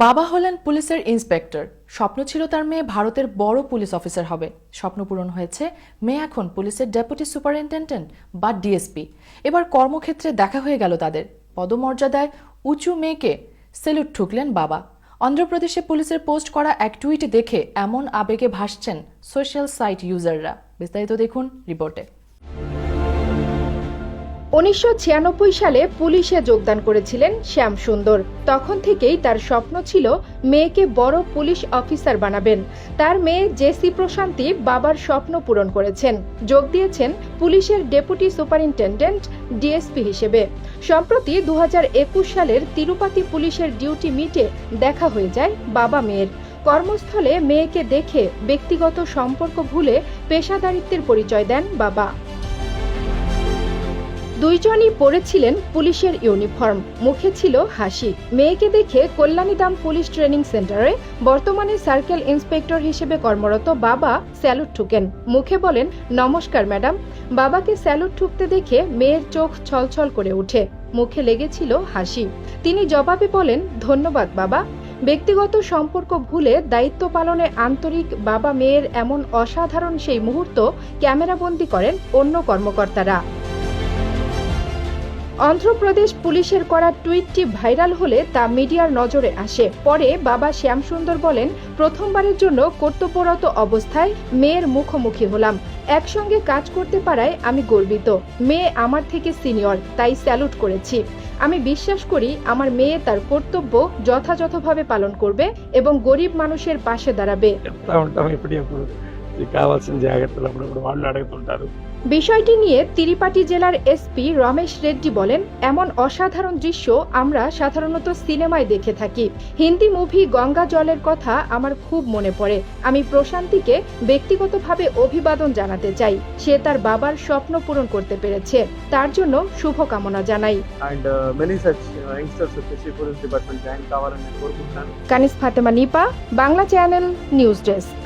বাবা হলেন পুলিশের ইন্সপেক্টর। স্বপ্ন ছিল তার মেয়ে ভারতের বড় পুলিশ অফিসার হবে। স্বপ্ন পূরণ হয়েছে। মেয়ে এখন পুলিশের ডেপুটি সুপারিনটেন্ডেন্ট বা ডিএসপি। এবার কর্মক্ষেত্রে দেখা হয়ে গেল তাদের। পদমর্যাদায় উঁচু মেয়েকে সেলুট ঠুকলেন বাবা। অন্ধ্রপ্রদেশে পুলিশের পোস্ট করা এক টুইট দেখে এমন আবেগে ভাসছেন সোশ্যাল সাইট ইউজাররা। বিস্তারিত দেখুন রিপোর্টে। 1996 সালে পুলিশে যোগদান করেছিলেন শ্যাম সুন্দর। তখন থেকেই তার স্বপ্ন ছিল মেয়েকে বড় পুলিশ অফিসার বানাবেন। তার মেয়ে জেসি প্রশান্তি বাবার স্বপ্ন পূরণ করেছেন, যোগ দিয়েছেন পুলিশের ডেপুটি সুপারিনটেন্ডেন্ট ডিএসপি হিসেবে। সম্প্রতি 2021 সালের তিরুপতি পুলিশের ডিউটি মিটে দেখা হয়ে যায় বাবা মেয়ের। কর্মস্থলে মেয়েকে দেখে ব্যক্তিগত সম্পর্ক ভুলে পেশাদারিত্বের পরিচয় দেন বাবা। দুইজনই পরেছিলেন পুলিশের ইউনিফর্ম, মুখে ছিল হাসি। মেয়েকে দেখে কল্যাণীধাম পুলিশ ট্রেনিং সেন্টারে বর্তমানে সার্কেল ইন্সপেক্টর হিসেবে কর্মরত বাবা স্যালুট ঠুকেন। মুখে বলেন, নমস্কার ম্যাডাম। বাবাকে স্যালুট ঠুকতে দেখে মেয়ের চোখ ছলছল করে ওঠে, মুখে লেগেছিল হাসি। তিনি জবাবে বলেন, ধন্যবাদ বাবা। ব্যক্তিগত সম্পর্ক ভুলে দায়িত্ব পালনে আন্তরিক বাবা মেয়ের এমন অসাধারণ সেই মুহূর্ত ক্যামেরাবন্দি করেন অন্য কর্মকর্তারা। অন্ধ্রপ্রদেশ পুলিশের করা টুইটটি ভাইরাল হলে তা মিডিয়ার নজরে আসে। পরে বাবা শ্যাম সুন্দর বলেন, প্রথমবারের জন্য কর্তব্যরত অবস্থায় মেয়ের মুখোমুখি হলাম। একসঙ্গে কাজ করতে পারায় আমি গর্বিত। মেয়ে আমার থেকে সিনিয়র, তাই স্যালুট করেছি। আমি বিশ্বাস করি আমার মেয়ে তার কর্তব্য যথাযথভাবে পালন করবে এবং গরিব মানুষের পাশে দাঁড়াবে। বিষয়টি নিয়ে তিরুপতি জেলার এসপি রমেশ রেড্ডি বলেন, এমন অসাধারণ দৃশ্য আমরা সাধারণত সিনেমায় দেখে থাকি। হিন্দি মুভি গঙ্গা জলের কথা আমার খুব মনে পড়ে। আমি প্রশান্তিকে ব্যক্তিগতভাবে অভিবাদন জানাতে চাই। সে তার বাবার স্বপ্ন পূরণ করতে পেরেছে, তার জন্য শুভকামনা জানাই। Kanis Fatema Nipa, Bangla channel, news desk.